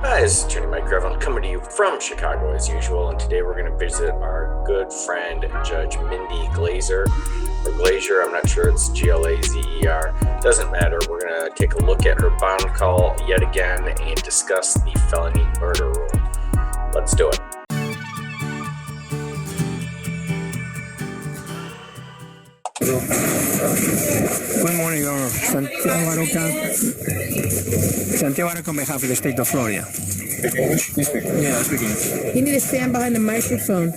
Hi, this is Attorney Mike Grevin coming to you from Chicago as usual, and today we're going to visit our good friend Judge Mindy Glazer, or Glazier. I'm not sure, it's Glazer. Doesn't matter. We're going to take a look at her bond call yet again and discuss the felony murder rule. Let's do it. Good morning, Your Honor. Santiago Aroca on behalf of the state of Florida. Yeah, speaking. You need to stand behind the microphone.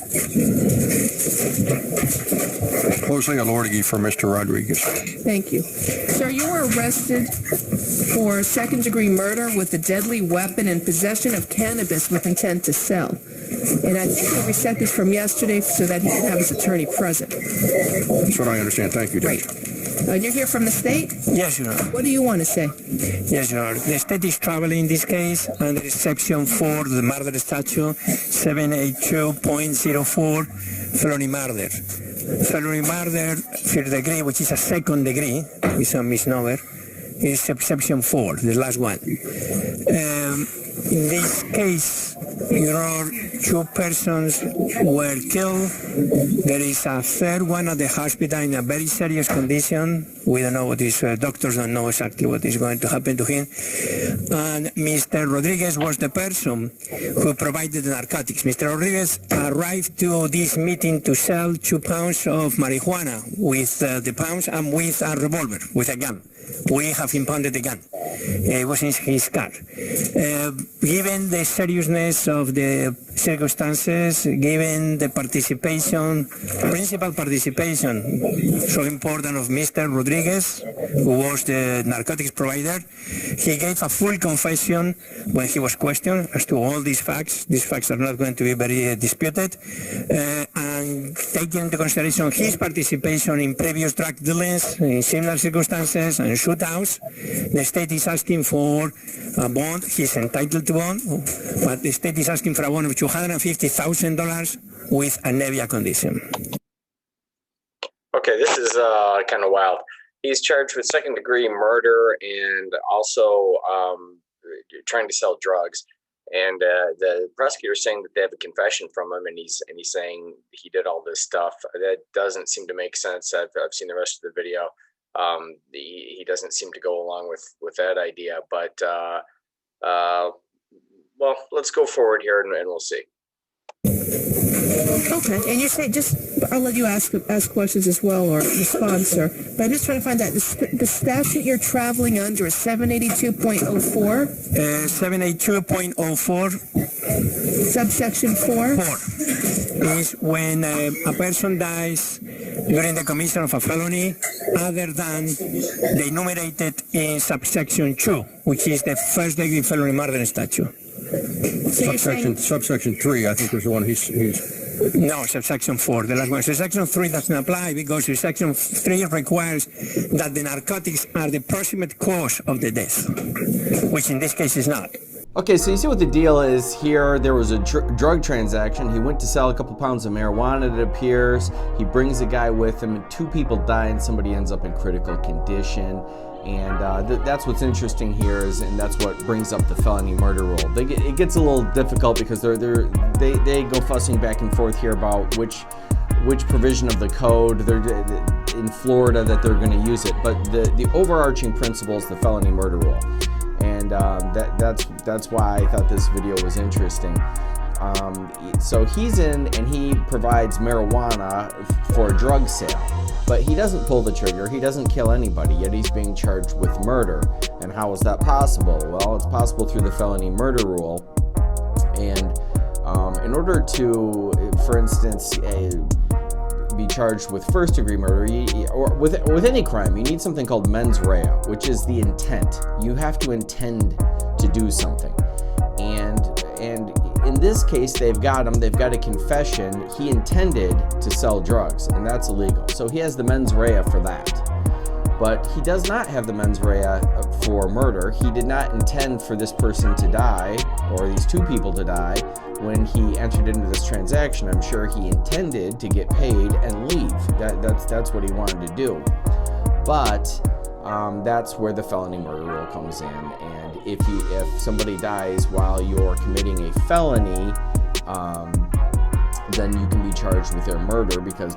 Jose Alorgui for Mr. Rodriguez. Thank you. Sir, you were arrested for second-degree murder with a deadly weapon and possession of cannabis with intent to sell. And I think we reset this from yesterday so that he can have his attorney present. That's what I understand. Thank you, Judge. Great. You're here from the state? Yes, Your Honor. What do you want to say? Yes, Your Honor. The state is traveling in this case under Section 4 of the murder statute, 782.04, felony murder. Felony murder, third degree, which is a second degree, is a misnomer, is Section 4, the last one. In this case, Your Honor, two persons were killed. There is a third one at the hospital in a very serious condition. We don't know what is, doctors don't know exactly what is going to happen to him. And Mr. Rodriguez was the person who provided the narcotics. Mr. Rodriguez arrived to this meeting to sell 2 pounds of marijuana with the pounds and with a revolver, with a gun. We have impounded the gun. It was in his car. Given the seriousness of the circumstances, given the principal participation, so important of Mr. Rodriguez, who was the narcotics provider, he gave a full confession when he was questioned as to all these facts. These facts are not going to be very disputed. And taking into consideration his participation in previous drug dealings in similar circumstances and shootouts, the state is asking for a bond. He's entitled to bond, but the state is asking for a bond of $250,000 with a Nevia condition. Okay, this is kind of wild. He's charged with second-degree murder and also trying to sell drugs. And the prosecutor is saying that they have a confession from him, and he's saying he did all this stuff. That doesn't seem to make sense. I've seen the rest of the video. He doesn't seem to go along with that idea. But well, let's go forward here and we'll see. Okay, and you say I'll let you ask questions as well or respond, sir. But I'm just trying to find out the statute you're traveling under is 782.04. 782.04. Subsection 4. 4 is when a person dies during the commission of a felony other than the enumerated in subsection 2, which is the first degree felony murder statute. So Subsection 3, I think, was the one he's... No, subsection 4, the last one. Subsection 3 doesn't apply because subsection 3 requires that the narcotics are the proximate cause of the death, which in this case is not. Okay, so you see what the deal is here. There was a drug transaction. He went to sell a couple pounds of marijuana, it appears. He brings a guy with him, and 2 people die, and somebody ends up in critical condition. And that's what's interesting here and that's what brings up the felony murder rule. It gets a little difficult because they go fussing back and forth here about which provision of the code in Florida that they're going to use it. But the overarching principle is the felony murder rule, and that's why I thought this video was interesting. So he's in and he provides marijuana for a drug sale, but he doesn't pull the trigger, he doesn't kill anybody, yet he's being charged with murder. And how is that possible? Well, it's possible through the felony murder rule. And in order to, for instance, be charged with first degree murder or with any crime, you need something called mens rea, which is the intent. You have to intend to do something. And in this case, they've got a confession. He intended to sell drugs, and that's illegal. So he has the mens rea for that. But he does not have the mens rea for murder. He did not intend for this person to die, or these 2 people to die, when he entered into this transaction. I'm sure he intended to get paid and leave. That's what he wanted to do. But that's where the felony murder rule comes in. And if somebody dies while you're committing a felony, then you can be charged with their murder because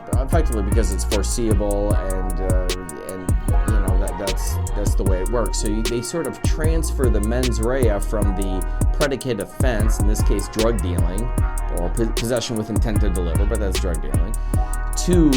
it's foreseeable, and you know that's the way it works. So they sort of transfer the mens rea from the predicate offense, in this case drug dealing or possession with intent to deliver, but that's drug dealing, to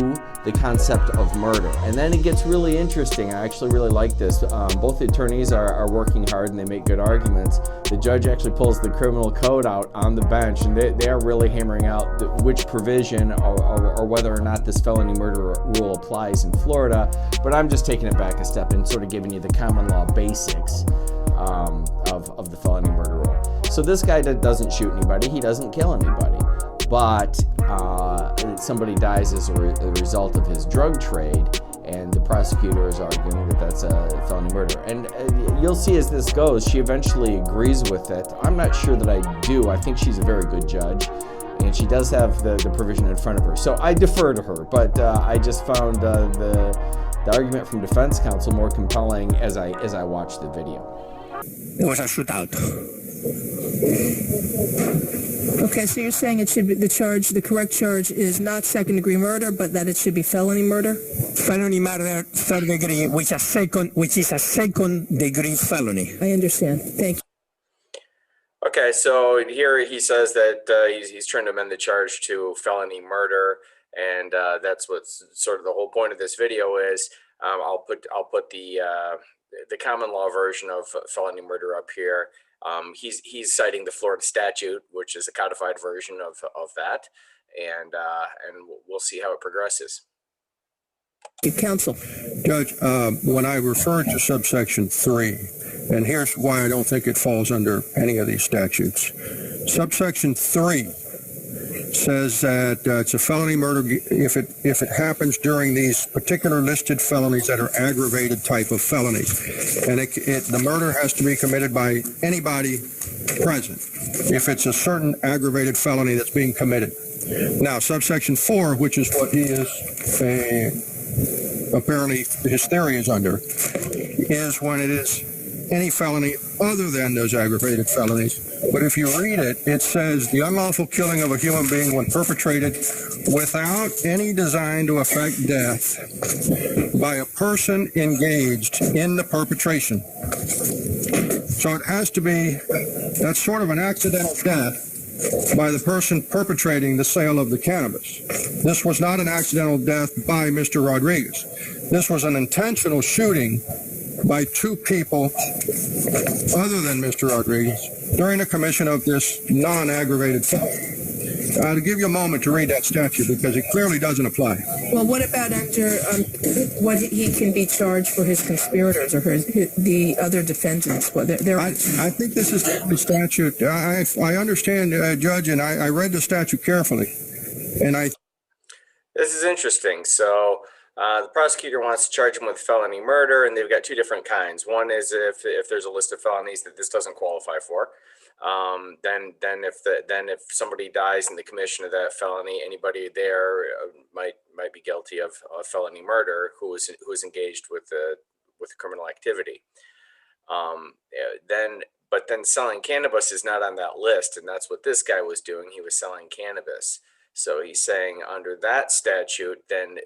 the concept of murder. And then it gets really interesting. I actually really like this. Both the attorneys are working hard and they make good arguments. The judge actually pulls the criminal code out on the bench, and they are really hammering out which provision or whether or not this felony murder rule applies in Florida. But I'm just taking it back a step and sort of giving you the common law basics of the felony murder rule. So this guy doesn't shoot anybody. He doesn't kill anybody. But somebody dies as a result of his drug trade, and the prosecutor is arguing that that's a felony murder. And you'll see as this goes, she eventually agrees with it. I'm not sure that I do. I think she's a very good judge, and she does have the provision in front of her. So I defer to her, but I just found the argument from defense counsel more compelling as I watched the video. It was a shootout. Okay, so you're saying it should be the correct charge is not second-degree murder, but that it should be felony murder? Felony murder, third degree, which is a second-degree felony. I understand. Thank you. Okay, so here he says that he's trying to amend the charge to felony murder, and that's what's sort of the whole point of this video is. I'll put the common law version of felony murder up here. He's citing the Florida statute, which is a codified version of that, and we'll see how it progresses. Counsel. Judge, when I referred to subsection 3, and here's why I don't think it falls under any of these statutes. Subsection 3 says that it's a felony murder if it happens during these particular listed felonies that are aggravated type of felonies, and the murder has to be committed by anybody present if it's a certain aggravated felony that's being committed. Now, subsection 4, which is what he is apparently his theory is under, is when it is any felony other than those aggravated felonies. But if you read it, it says the unlawful killing of a human being when perpetrated without any design to effect death by a person engaged in the perpetration. So it has to be, that's sort of an accidental death by the person perpetrating the sale of the cannabis. This was not an accidental death by Mr. Rodriguez. This was an intentional shooting by two people other than Mr. Rodriguez during the commission of this non-aggravated felony. To give you a moment to read that statute because it clearly doesn't apply. Well, what about under what he can be charged for his conspirators or the other defendants? Well, I think this is the statute. I understand, Judge, and I read the statute carefully, and This is interesting. So the prosecutor wants to charge him with felony murder, and they've got two different kinds. One is if there's a list of felonies that this doesn't qualify for. Then if somebody dies in the commission of that felony, anybody there might be guilty of felony murder who is engaged with criminal activity. But then selling cannabis is not on that list, and that's what this guy was doing. He was selling cannabis. So he's saying under that statute, then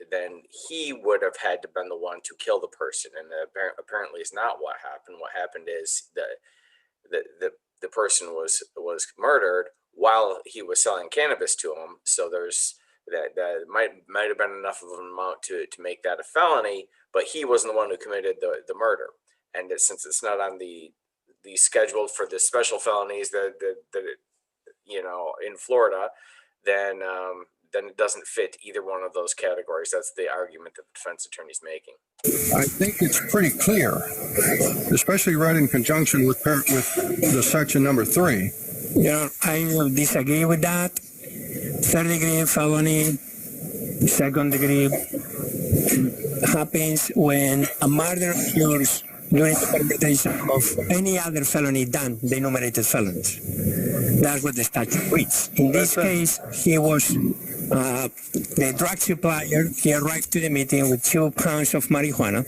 he would have had to been the one to kill the person, and apparently is not what happened. What happened is the person was murdered while he was selling cannabis to him. So there's that might have been enough of an amount to make that a felony, but he wasn't the one who committed the murder. And since it's not on the scheduled for the special felonies that in Florida, then it doesn't fit either one of those categories. That's the argument that the defense attorney's making. I think it's pretty clear, especially read in conjunction with the section number 3. I will disagree with that. Third degree felony, second degree happens when a murder occurs during the perpetration of any other felony than the enumerated felonies. That's what the statute reads. In this case, he was The drug supplier, he arrived to the meeting with 2 pounds of marijuana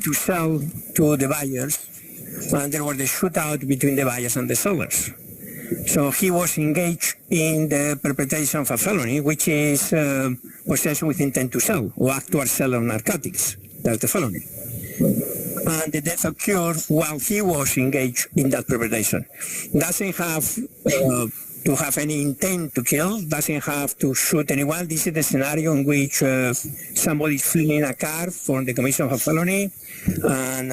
to sell to the buyers, and there was a shootout between the buyers and the sellers. So he was engaged in the perpetration of a felony, which is possession with intent to sell, or actual sale of narcotics. That's the felony. And the death occurred while he was engaged in that perpetration. Doesn't have to have any intent to kill, doesn't have to shoot anyone. This is the scenario in which somebody is fleeing a car for the commission of a felony and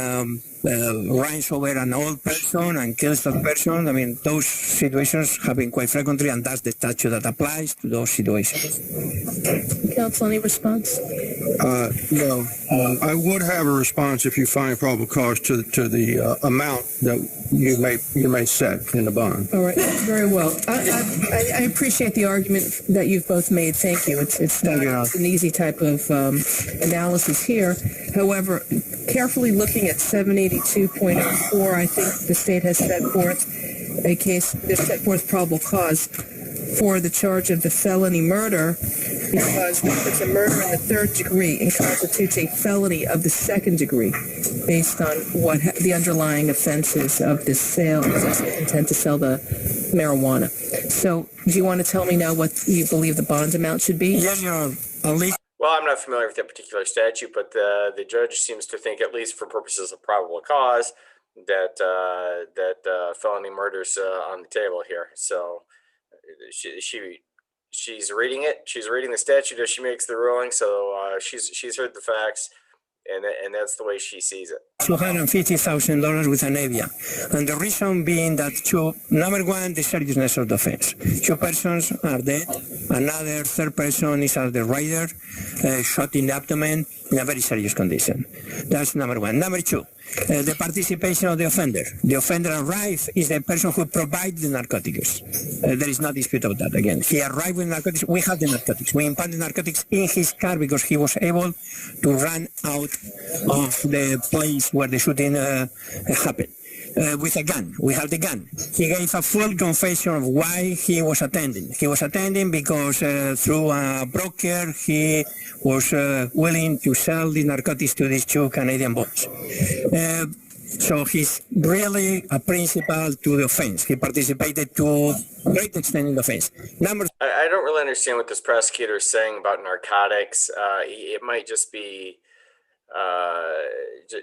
runs over an old person and kills that person. I mean, those situations happen quite frequently, and that's the statute that applies to those situations. Counsel, any response? No. I would have a response if you find probable cause to the amount that you may set in the bond. All right, very well. I appreciate the argument that you've both made. Thank you. It's not an easy type of analysis here. However, carefully looking at 782.04, I think the state has set forth a case, there's set forth probable cause for the charge of the felony murder, because it's a murder in the 3rd degree and constitutes a felony of the 2nd degree based on what the underlying offenses of the sale, intent to sell the marijuana. So do you want to tell me now what you believe the bond amount should be? Yes, Your Honor. Well, I'm not familiar with that particular statute, but the judge seems to think, at least for purposes of probable cause, that felony murder's on the table here. So she's reading it. She's reading the statute as she makes the ruling. So she's heard the facts, and that's the way she sees it. $250,000 with an AVIA. And the reason being that number one, the seriousness of the offense. 2 persons are dead. Another 3rd person is at the rider, shot in the abdomen in a very serious condition. That's number one. Number 2, the participation of the offender. The offender arrived is the person who provides the narcotics. There is no dispute about that. Again, he arrived with narcotics. We have the narcotics. We impounded narcotics in his car because he was able to run out of the place where the shooting happened. With a gun. We have the gun. He gave a full confession of why he was attending. He was attending because through a broker, he was willing to sell the narcotics to these 2 Canadian boys. So he's really a principal to the offense. He participated to a great extent in the offense. I don't really understand what this prosecutor is saying about narcotics. It might just be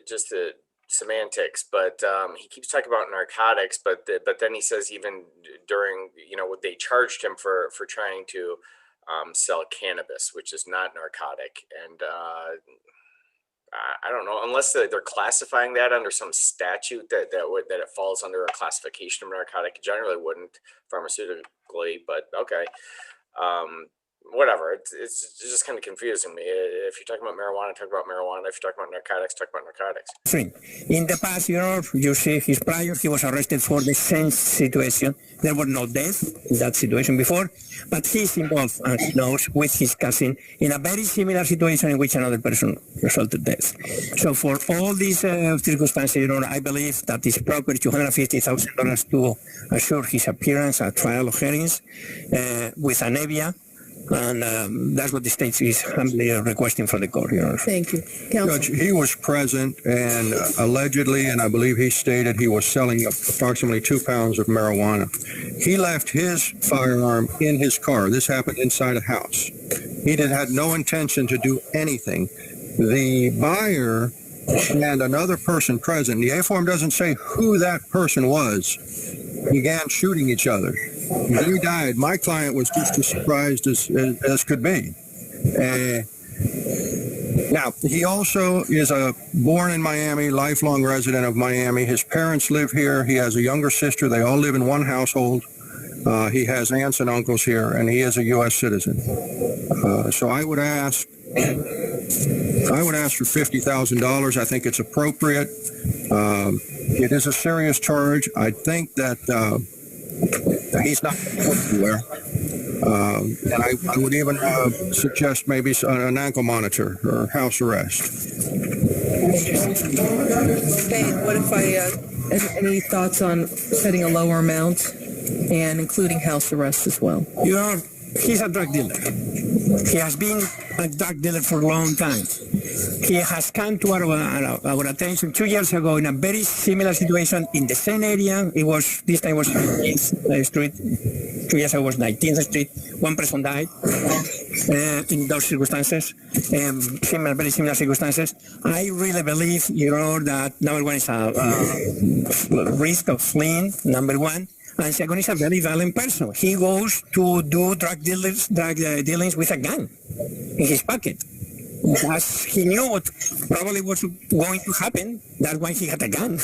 just the semantics, but he keeps talking about narcotics, but then he says even during, they charged him for trying to sell cannabis, which is not narcotic. And I don't know, unless they're classifying that under some statute that it falls under a classification of narcotic. It generally wouldn't pharmaceutically, but okay. Whatever. It's just kind of confusing me. If you're talking about marijuana, talk about marijuana. If you're talking about narcotics, talk about narcotics. In the past, you see his prior, he was arrested for the same situation. There was no death in that situation before, but he's involved, as he knows, with his cousin in a very similar situation in which another person resulted death. So for all these circumstances, I believe that it's proper $250,000 to assure his appearance at trial of hearings with an AVIA. And that's what the state is humbly requesting from the court, Your Honor. Thank you. Counsel. Judge, he was present and allegedly, and I believe he stated he was selling approximately 2 pounds of marijuana. He left his firearm in his car. This happened inside a house. He had no intention to do anything. The buyer and another person present, the A form doesn't say who that person was, began shooting each other. He died. My client was just as surprised as could be. Now, he also is a born in Miami, lifelong resident of Miami. His parents live here. He has a younger sister. They all live in one household. He has aunts and uncles here, and he is a U.S. citizen. So I would ask for $50,000. I think it's appropriate. It is a serious charge. I think that he's not anywhere. And I would even suggest maybe an ankle monitor or house arrest. Okay, what if any thoughts on setting a lower amount and including house arrest as well? he's a drug dealer. He has been a drug dealer for a long time. He has come to our attention 2 years ago in a very similar situation in the same area. This time was 19th Street. 2 years ago was 19th Street. One person died in those circumstances, very similar circumstances. I really believe, that number one is a risk of fleeing, number one. And second is a very violent person. He goes to do drug dealings with a gun in his pocket. As he knew what probably was going to happen, that's why he had a gun.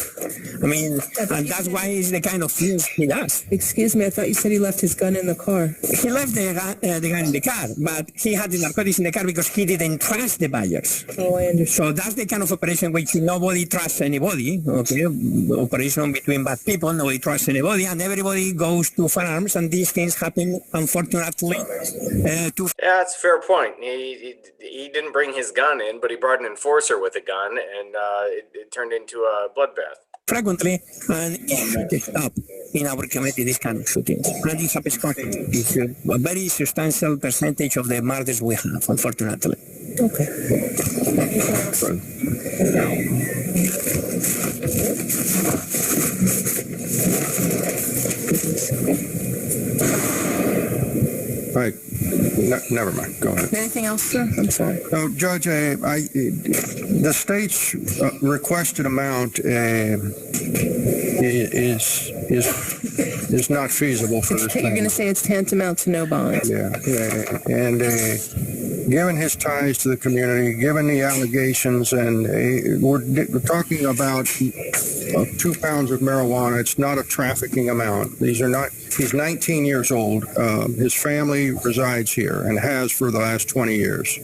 And that's why it's the kind of things he does. Excuse me, I thought you said he left his gun in the car. He left the gun in the car, but he had the narcotics in the car because he didn't trust the buyers. Oh, I understand. So that's the kind of operation which nobody trusts anybody, okay? Operation between bad people, nobody trusts anybody, and everybody goes to firearms, and these things happen, unfortunately. Yeah, that's a fair point. He didn't bring his gun in, but he brought an enforcer with a gun, and it turned into a bloodbath. Frequently, and it's up in our community, this kind of shootings. And it happens constantly. It's a very substantial percentage of the murders we have, unfortunately. Okay. All right. Never mind. Go ahead. Anything else, sir? I'm sorry. No, Judge, the state's requested amount is not feasible for this. You're going to say it's tantamount to no bond. Yeah. And given his ties to the community, given the allegations, and we're talking about 2 pounds of marijuana. It's not a trafficking amount. He's 19 years old. His family resides here and has for the last 20 years.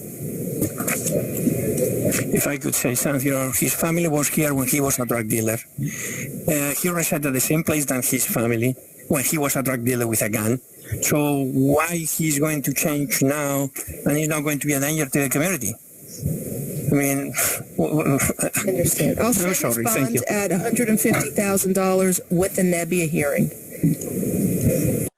If I could say something, his family was here when he was a drug dealer. He resided at the same place than his family when he was a drug dealer with a gun. So why he's going to change now and he's not going to be a danger to the community? I understand. I'll set his bond at $150,000 with the Nebbia hearing.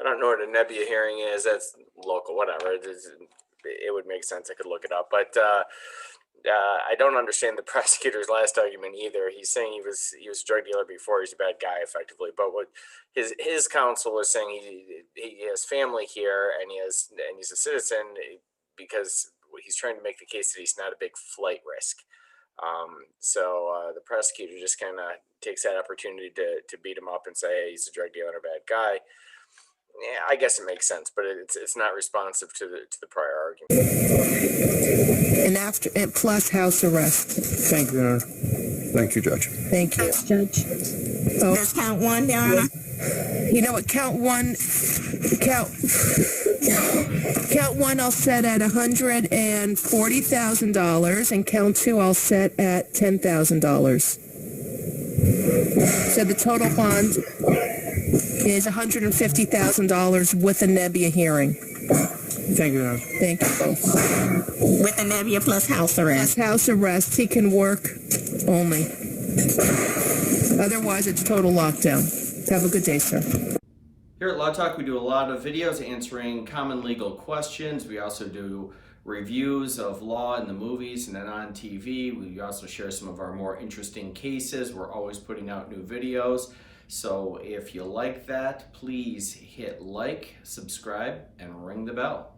I don't know what a Nebbia hearing is. That's local, whatever. It would make sense. I could look it up. But I don't understand the prosecutor's last argument either. He's saying he was a drug dealer before. He's a bad guy, effectively. But what his counsel was saying, he has family here and he's a citizen because he's trying to make the case that he's not a big flight risk. So the prosecutor just kind of takes that opportunity to beat him up and say, hey, he's a drug dealer and a bad guy. Yeah, I guess it makes sense, but it's not responsive to the prior argument. And plus house arrest. Thank you, Your Honor. Thank you, Judge. Thank you. Judge. Oh. Does count one, Your Honor? You know what? Count one. I'll set at $140,000, and count two I'll set at $10,000. So the total bond is $150,000 with a Nebbia hearing. Thank you, Your Honor. Thank you both. With the Nebbia plus house arrest. Plus house arrest, he can work only. Otherwise, it's total lockdown. Have a good day, sir. Here at Law Talk, we do a lot of videos answering common legal questions. We also do reviews of law in the movies and then on TV. We also share some of our more interesting cases. We're always putting out new videos. So if you like that, please hit like, subscribe, and ring the bell.